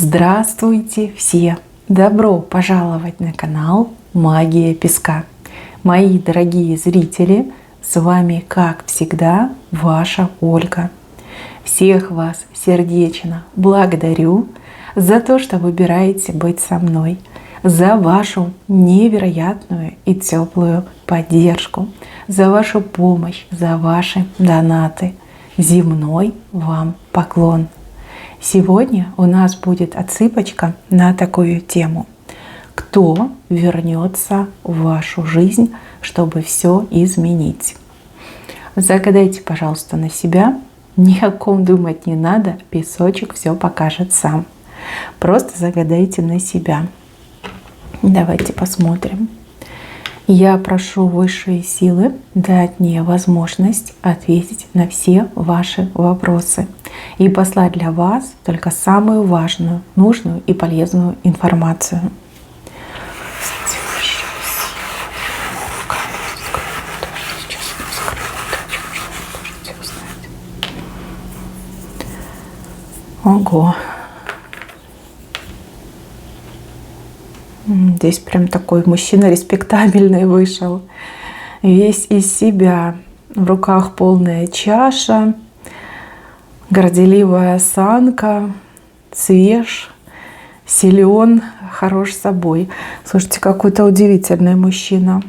Здравствуйте все! Добро пожаловать на канал Магия Песка. Мои дорогие зрители, с вами, как всегда, ваша Ольга. Всех вас сердечно благодарю за то, что выбираете быть со мной, за вашу невероятную и теплую поддержку, за вашу помощь, за ваши донаты. Земной вам поклон! Сегодня у нас будет отсыпочка на такую тему. Кто вернется в вашу жизнь, чтобы все изменить? Загадайте, пожалуйста, на себя. Ни о ком думать не надо, песочек все покажет сам. Просто загадайте на себя. Давайте посмотрим. Я прошу высшие силы дать мне возможность ответить на все ваши вопросы и послать для вас только самую важную, нужную и полезную информацию. Ого! Здесь прям такой мужчина респектабельный вышел. Весь из себя. В руках полная чаша, горделивая осанка, свеж, силен, хорош собой. Слушайте, какой-то удивительный мужчина.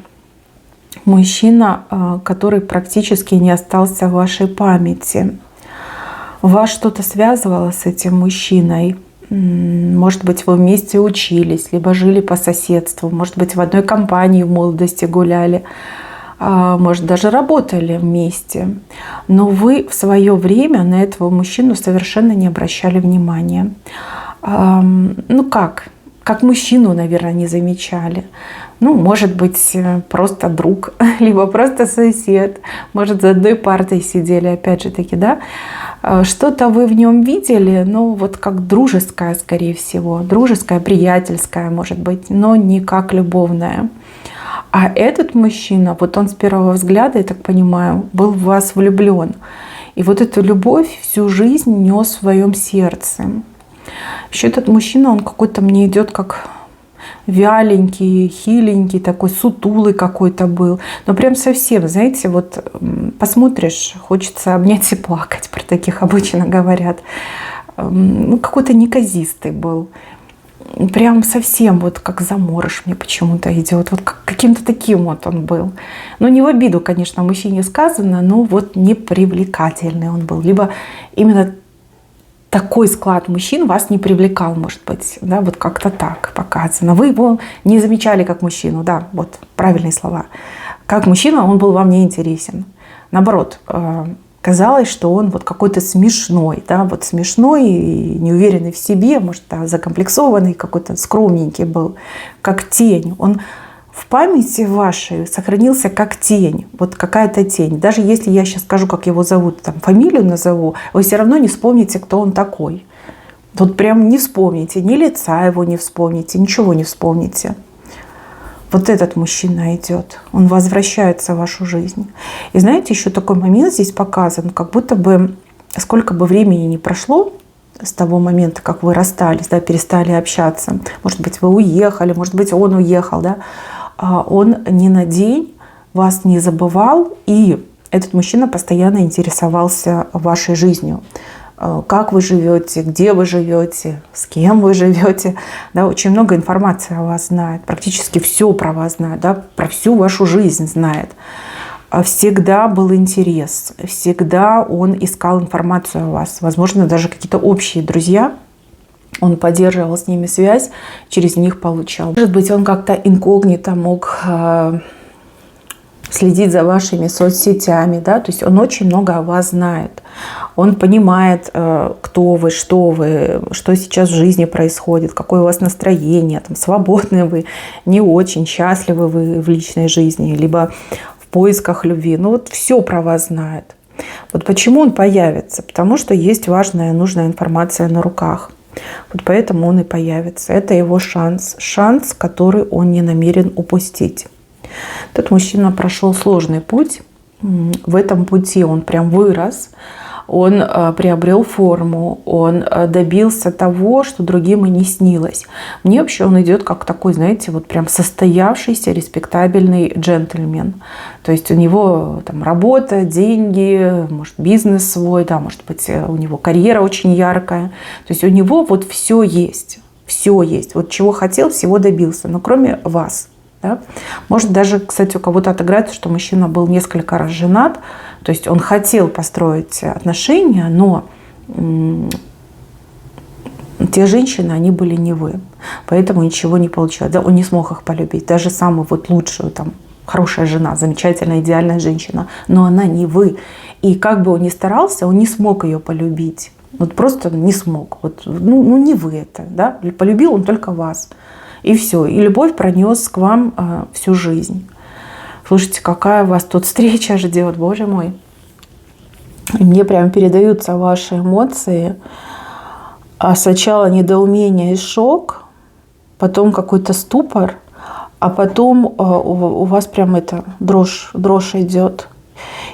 Мужчина, который практически не остался в вашей памяти. Вас что-то связывало с этим мужчиной? Может быть, вы вместе учились, либо жили по соседству, может быть, в одной компании в молодости гуляли, может, даже работали вместе. Но вы в свое время на этого мужчину совершенно не обращали внимания. Как мужчину, наверное, не замечали. Может быть, просто друг, либо просто сосед. Может, за одной партой сидели, опять же таки, да. Что-то вы в нем видели, как дружеское, скорее всего. Дружеское, приятельское, может быть, но не как любовное. А этот мужчина, он с первого взгляда, я так понимаю, был в вас влюблен. И эту любовь всю жизнь нес в своем сердце. Еще этот мужчина, он какой-то мне идет как вяленький, хиленький, такой сутулый какой-то был. Но прям совсем, знаете, посмотришь, хочется обнять и плакать, про таких обычно говорят. Какой-то неказистый был. Прям совсем как заморыш мне почему-то идет. Каким-то таким он был. Не в обиду, конечно, мужчине сказано, но непривлекательный он был. Либо именно такой склад мужчин вас не привлекал, может быть, да, как-то так показано. Вы его не замечали как мужчину, да, правильные слова. Как мужчина он был вам не интересен. Наоборот, казалось, что он какой-то смешной, да, смешной и неуверенный в себе, может, закомплексованный, какой-то скромненький был, как тень. Он в памяти вашей сохранился как тень, какая-то тень. Даже если я сейчас скажу, как его зовут, фамилию назову, вы все равно не вспомните, кто он такой. Прям не вспомните, ни лица его не вспомните, ничего не вспомните. Этот мужчина идет, он возвращается в вашу жизнь. И знаете, еще такой момент здесь показан, как будто бы, сколько бы времени ни прошло с того момента, как вы расстались, да, перестали общаться. Может быть, вы уехали, может быть, он уехал, да. Он ни на день вас не забывал, и этот мужчина постоянно интересовался вашей жизнью. Как вы живете, где вы живете, с кем вы живете. Да, очень много информации о вас знает, практически все про вас знает, да, про всю вашу жизнь знает. Всегда был интерес, всегда он искал информацию о вас. Возможно, даже какие-то общие друзья. Он поддерживал с ними связь, через них получал. Может быть, он как-то инкогнито мог следить за вашими соцсетями, да, то есть он очень много о вас знает. Он понимает, кто вы, что сейчас в жизни происходит, какое у вас настроение, свободны вы, не очень, счастливы вы в личной жизни, либо в поисках любви. Все про вас знает. Почему он появится? Потому что есть важная, нужная информация на руках. Поэтому он и появится. Это его шанс, который он не намерен упустить. Этот мужчина прошел сложный путь. В этом пути он прям вырос. он приобрел форму, он добился того, что другим и не снилось. Мне вообще он идет как такой, знаете, вот прям состоявшийся, респектабельный джентльмен. То есть у него там работа, деньги, может, бизнес свой, да, может быть, у него карьера очень яркая. То есть у него вот все есть. Все есть. Вот чего хотел, всего добился. Но кроме вас. Да? Может даже, кстати, у кого-то отыграться, что мужчина был несколько раз женат. То есть он хотел построить отношения, но те женщины, они были не вы. Поэтому ничего не получилось. Да? Он не смог их полюбить. Даже самую вот лучшую, там, хорошая жена, замечательная, идеальная женщина. Но она не вы. И как бы он ни старался, он не смог ее полюбить. Вот просто не смог. Вот, ну не вы это. Да? Полюбил он только вас. И все. И любовь пронес к вам всю жизнь. Слушайте, какая вас тут встреча ждет, Боже мой. Мне прям передаются ваши эмоции. Сначала недоумение и шок, потом какой-то ступор, а потом у вас прям это дрожь идет.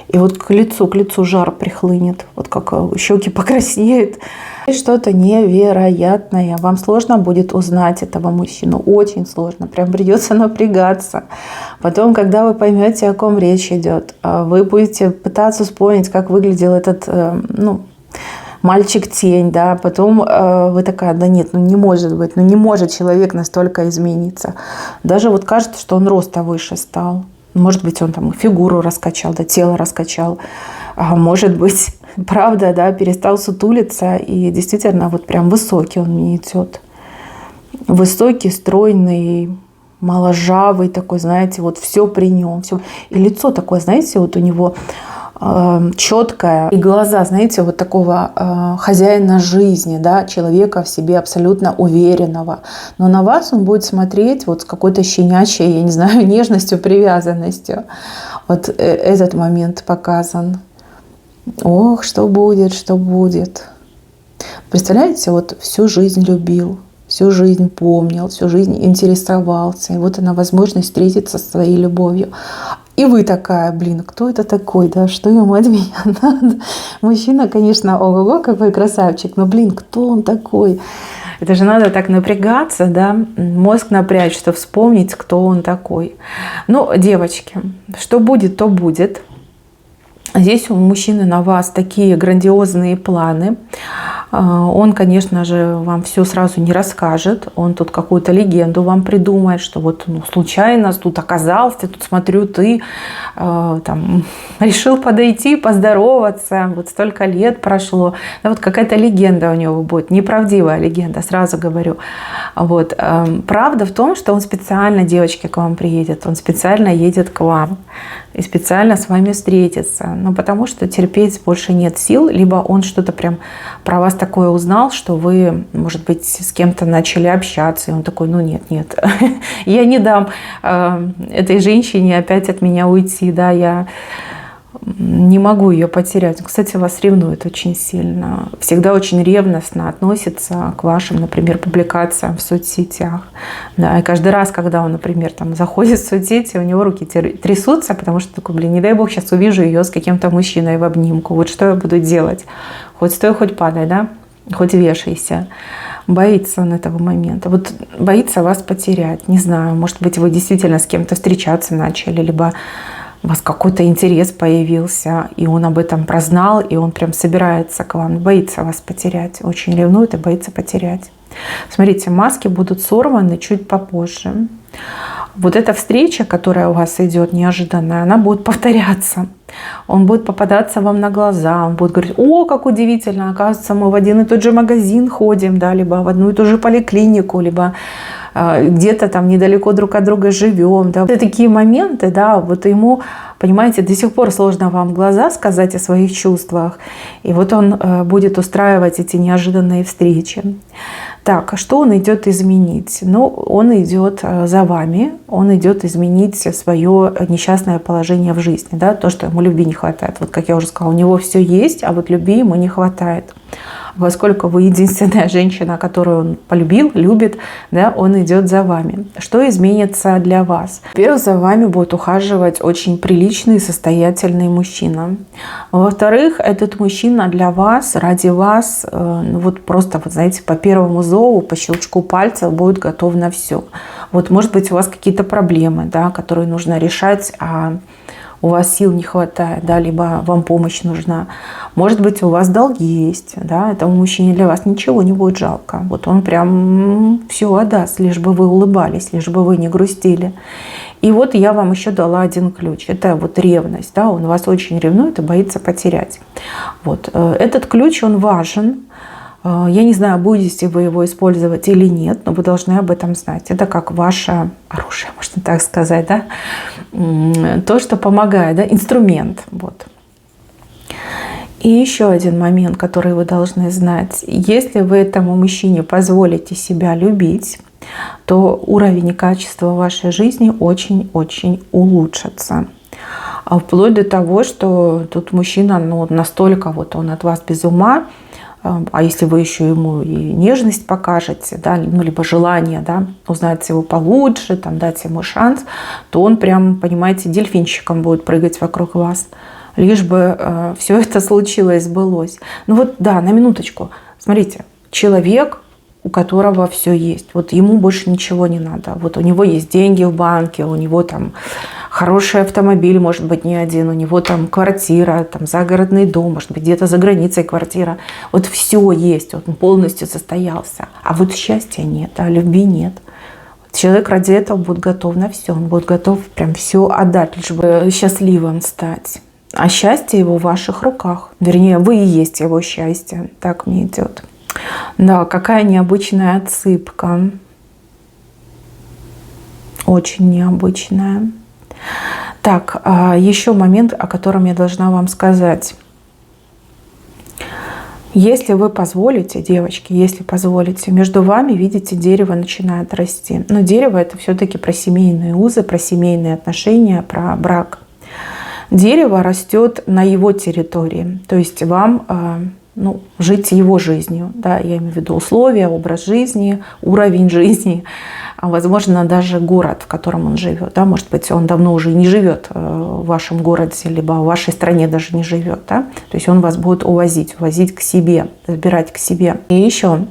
И вот к лицу жар прихлынет, вот как щеки покраснеют. Что-то невероятное. Вам сложно будет узнать этого мужчину. Очень сложно. Прям придется напрягаться. Потом, когда вы поймете, о ком речь идет, вы будете пытаться вспомнить, как выглядел этот мальчик-тень. Да? Потом вы такая, да нет, ну не может быть. Ну не может человек настолько измениться. Даже вот кажется, что он роста выше стал. Может быть, он там фигуру раскачал, да, тело раскачал. А может быть, правда, да, перестал сутулиться. И действительно, вот прям высокий он мне идет. Высокий, стройный, моложавый такой, знаете, вот все при нем. Все. И лицо такое, знаете, вот у него четкое. И глаза, знаете, вот такого хозяина жизни, да, человека в себе абсолютно уверенного. Но на вас он будет смотреть вот с какой-то щенячьей, я не знаю, нежностью, привязанностью. Вот этот момент показан. Ох, что будет, что будет. Представляете, вот всю жизнь любил, всю жизнь помнил, всю жизнь интересовался. И вот она возможность встретиться со своей любовью. И вы такая, блин, кто это такой, да, что ему от меня надо? Мужчина, конечно, ого-го, какой красавчик, но, блин, кто он такой? Это же надо так напрягаться, да, мозг напрячь, что вспомнить, кто он такой. Ну, девочки, что будет, то будет. Здесь у мужчины на вас такие грандиозные планы. Он, конечно же, вам все сразу не расскажет. Он тут какую-то легенду вам придумает, что вот случайно тут оказался, тут смотрю, ты там, решил подойти, поздороваться, вот столько лет прошло. Да, вот какая-то легенда у него будет, неправдивая легенда, сразу говорю. Вот. Правда в том, что он специально, девочки, к вам приедет, он специально едет к вам и специально с вами встретится. Ну, потому что терпеть больше нет сил, либо он что-то прям про вас такое узнал, что вы, может быть, с кем-то начали общаться, и он такой, ну нет, я не дам этой женщине опять от меня уйти, да, я не могу ее потерять. Кстати, вас ревнует очень сильно. Всегда очень ревностно относится к вашим, например, публикациям в соцсетях. Да, и каждый раз, когда он, например, там, заходит в соцсети, у него руки трясутся, потому что такой, блин, не дай бог, сейчас увижу ее с каким-то мужчиной в обнимку. Вот что я буду делать? Хоть стой, хоть падай, да? Хоть вешайся. Боится он этого момента. Вот боится вас потерять. Не знаю, может быть, вы действительно с кем-то встречаться начали, либо у вас какой-то интерес появился, и он об этом прознал, и он прям собирается к вам, боится вас потерять, очень ревнует и боится потерять. Смотрите, маски будут сорваны чуть попозже. Вот эта встреча, которая у вас идет неожиданная, она будет повторяться. Он будет попадаться вам на глаза, он будет говорить, о, как удивительно, оказывается, мы в один и тот же магазин ходим, да, либо в одну и ту же поликлинику, либо где-то там недалеко друг от друга живем. Да. Это такие моменты, да, вот ему, понимаете, до сих пор сложно вам в глаза сказать о своих чувствах. И вот он будет устраивать эти неожиданные встречи. Так, а что он идет изменить? Ну, он идет за вами, он идет изменить свое несчастное положение в жизни, да, то, что ему любви не хватает. Вот как я уже сказала, у него все есть, а вот любви ему не хватает. поскольку вы единственная женщина, которую он полюбил, любит, да, он идет за вами. Что изменится для вас? Во-первых, за вами будет ухаживать очень приличный, состоятельный мужчина. Во-вторых, этот мужчина для вас, ради вас, вот просто, вот знаете, по первому зову, по щелчку пальца будет готов на все. Вот, может быть, у вас какие-то проблемы, да, которые нужно решать, а у вас сил не хватает, да, либо вам помощь нужна. Может быть, у вас долги есть, да, этому мужчине для вас ничего не будет жалко. Вот он прям все отдаст, лишь бы вы улыбались, лишь бы вы не грустили. И вот я вам еще дала один ключ. Это вот ревность, да, он вас очень ревнует и боится потерять. Вот. Этот ключ, он важен. Я не знаю, будете вы его использовать или нет, но вы должны об этом знать. Это как ваше оружие, можно так сказать, да? То, что помогает, да? Инструмент. Вот. И еще один момент, который вы должны знать. Если вы этому мужчине позволите себя любить, то уровень и качество вашей жизни очень-очень улучшится. Вплоть до того, что тут мужчина, ну, настолько вот он от вас без ума, а если вы еще ему и нежность покажете, да, ну, либо желание, да, узнать его получше, там, дать ему шанс, то он прям, понимаете, дельфинчиком будет прыгать вокруг вас, лишь бы все это случилось, сбылось. Ну вот, да, на минуточку. Смотрите, человек, у которого все есть, вот ему больше ничего не надо. Вот у него есть деньги в банке, у него там хороший автомобиль, может быть, не один, у него там квартира, там загородный дом, может быть, где-то за границей квартира. Вот все есть, вот он полностью состоялся. А вот счастья нет, а любви нет. Человек ради этого будет готов на все, он будет готов прям все отдать, лишь бы счастливым стать. А счастье его в ваших руках. Вернее, вы и есть его счастье. Так мне идет. Да, какая необычная отсыпка. Очень необычная. Так, еще момент, о котором я должна вам сказать. Если вы позволите, девочки, если позволите, между вами, видите, дерево начинает расти. Но дерево — это все-таки про семейные узы, про семейные отношения, про брак. Дерево растет на его территории. То есть вам жить его жизнью. Да, я имею в виду условия, образ жизни, уровень жизни, возможно, даже город, в котором он живет. Да, может быть, он давно уже не живет в вашем городе, либо в вашей стране даже не живет. Да? То есть он вас будет увозить к себе, забирать к себе. И еще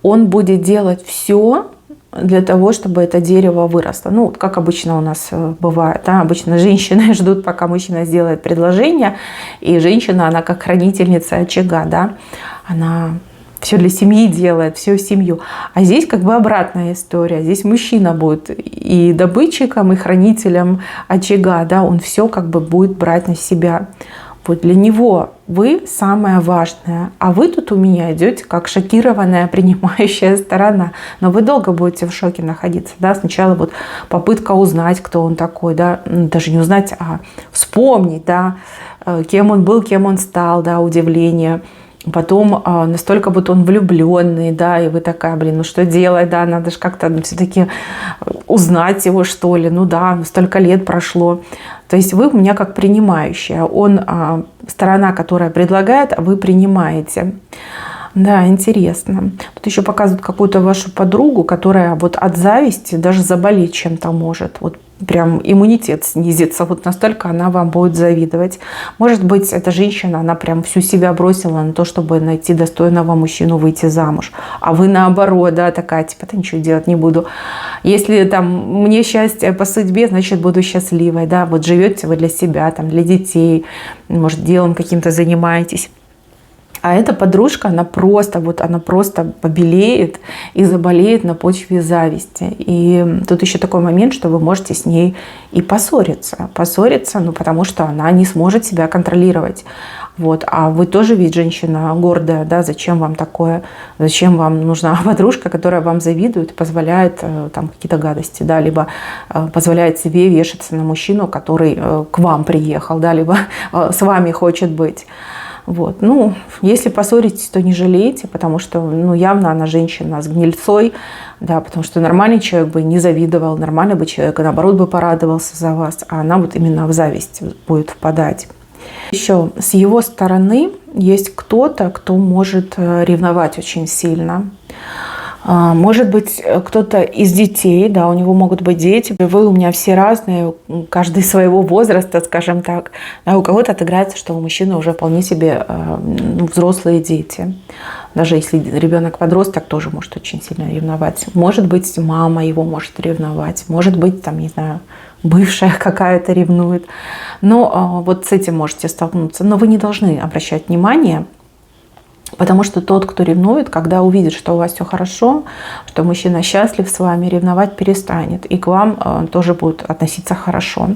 он будет делать все для того, чтобы это дерево выросло. Ну, вот как обычно у нас бывает. Да? Обычно женщины ждут, пока мужчина сделает предложение. И женщина, она как хранительница очага. Да? Она все для семьи делает, все в семью. А здесь как бы обратная история. Здесь мужчина будет и добытчиком, и хранителем очага. Да? Он все как бы будет брать на себя. Вот для него вы самое важное, а вы тут у меня идете как шокированная принимающая сторона. Но вы долго будете в шоке находиться. Да? Сначала вот попытка узнать, кто он такой, да? Даже не узнать, а вспомнить, да? Кем он был, кем он стал, да? Удивление. Потом настолько вот он влюбленный, да, и вы такая, блин, ну что делать, да, надо же как-то все-таки узнать его, что ли, ну да, столько лет прошло. То есть вы у меня как принимающая, он сторона, которая предлагает, а вы принимаете. Да, интересно. Тут еще показывают какую-то вашу подругу, которая вот от зависти даже заболеть чем-то может. Вот прям иммунитет снизится. Вот настолько она вам будет завидовать. Может быть, эта женщина, она прям всю себя бросила на то, чтобы найти достойного мужчину, выйти замуж. А вы наоборот, да, такая, типа, да ничего делать не буду. Если там мне счастье по судьбе, значит, буду счастливой, да. Вот живете вы для себя, там, для детей, может, делом каким-то занимаетесь. А эта подружка, она просто побелеет и заболеет на почве зависти. И тут еще такой момент, что вы можете с ней и поссориться. Ну, потому что она не сможет себя контролировать. Вот. А вы тоже ведь женщина гордая, да? Зачем вам такое? Зачем вам нужна подружка, которая вам завидует и позволяет там какие-то гадости, да? Либо позволяет себе вешаться на мужчину, который к вам приехал, да? Либо с вами хочет быть. Вот. Ну, если поссоритесь, то не жалейте, потому что явно она женщина с гнильцой, да, потому что нормальный человек бы не завидовал, нормальный бы человек, наоборот, бы порадовался за вас, а она вот именно в зависть будет впадать. Еще с его стороны есть кто-то, кто может ревновать очень сильно. Может быть, кто-то из детей, да, у него могут быть дети. Вы у меня все разные, каждый своего возраста, скажем так. А у кого-то отыграется, что у мужчины уже вполне себе взрослые дети. Даже если ребенок подросток, тоже может очень сильно ревновать. Может быть, мама его может ревновать. Может быть, там, не знаю, бывшая какая-то ревнует. Но вот с этим можете столкнуться. Но вы не должны обращать внимание. Потому что тот, кто ревнует, когда увидит, что у вас все хорошо, что мужчина счастлив с вами, ревновать перестанет. И к вам тоже будет относиться хорошо.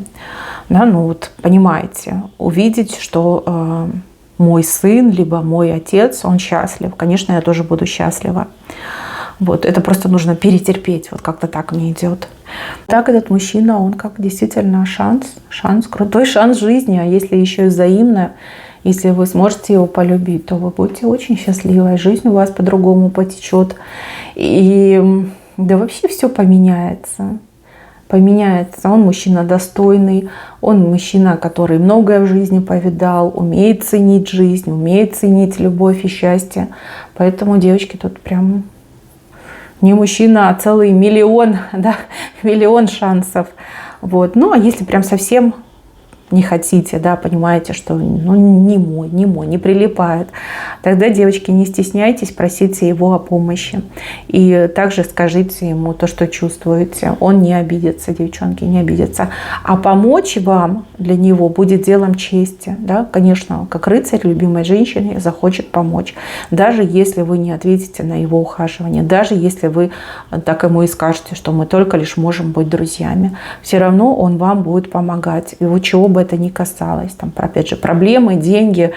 Да, ну вот понимаете, увидеть, что мой сын, либо мой отец, он счастлив. Конечно, я тоже буду счастлива. Вот, это просто нужно перетерпеть. Вот как-то так мне идет. Так этот мужчина, он как действительно шанс, крутой шанс жизни. А если еще и взаимно, если вы сможете его полюбить, то вы будете очень счастливы. Жизнь у вас по-другому потечет. И да вообще все поменяется. Поменяется. Он мужчина достойный. Он мужчина, который многое в жизни повидал. Умеет ценить жизнь, умеет ценить любовь и счастье. Поэтому, девочки, тут прям не мужчина, а целый миллион, да, миллион шансов. Вот. Ну, а если прям совсем не хотите, да, понимаете, что ну, не мой, не прилипает, тогда, девочки, не стесняйтесь, просите его о помощи. И также скажите ему то, что чувствуете. Он не обидится, девчонки, не обидится. А помочь вам для него будет делом чести. Да? Конечно, как рыцарь любимой женщине захочет помочь. Даже если вы не ответите на его ухаживание, даже если вы так ему и скажете, что мы только лишь можем быть друзьями, все равно он вам будет помогать. И вот чего бы это ни касалось, там, опять же, проблемы, деньги,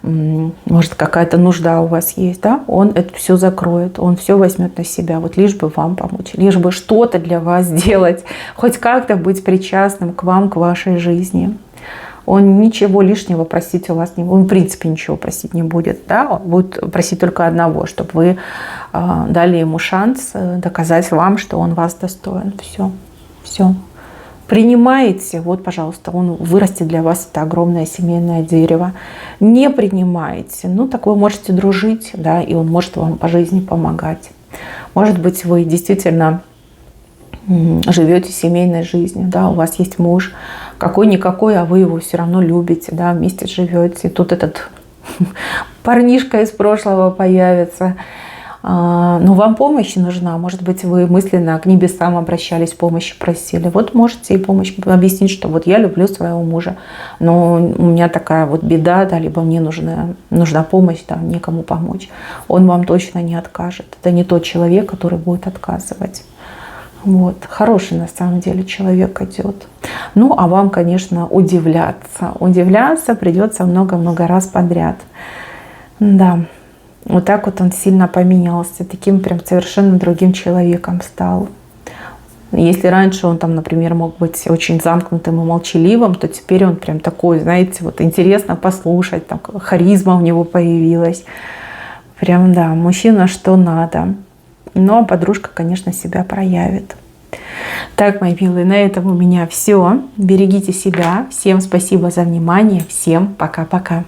может, какая-то нужда у вас есть, да, он это все закроет, он все возьмет на себя, вот лишь бы вам помочь, лишь бы что-то для вас сделать, хоть как-то быть причастным к вам, к вашей жизни. Он ничего лишнего просить у вас не будет, он в принципе ничего просить не будет, да, он будет просить только одного, чтобы вы дали ему шанс доказать вам, что он вас достоин. Все. Принимаете, вот, пожалуйста, он вырастет для вас это огромное семейное дерево. Не принимаете, ну, так вы можете дружить, да, и он может вам по жизни помогать. Может быть, вы действительно живете семейной жизнью, да, у вас есть муж, какой-никакой, а вы его все равно любите, да, вместе живете. И тут этот парнишка из прошлого появится. Но вам помощь нужна. Может быть, вы мысленно к небесам обращались, помощи просили. Вот можете и помощь объяснить, что вот я люблю своего мужа, но у меня такая вот беда, да, либо мне нужна помощь, да, некому помочь. Он вам точно не откажет. Это не тот человек, который будет отказывать. Вот. Хороший на самом деле человек идет. Ну, а вам, конечно, удивляться. Удивляться придется много-много раз подряд. Да. Вот так вот он сильно поменялся, таким прям совершенно другим человеком стал. Если раньше он там, например, мог быть очень замкнутым и молчаливым, то теперь он прям такой, знаете, вот интересно послушать, там харизма у него появилась. Прям, да, мужчина что надо. Ну, а подружка, конечно, себя проявит. Так, мои милые, на этом у меня все. Берегите себя. Всем спасибо за внимание. Всем пока-пока.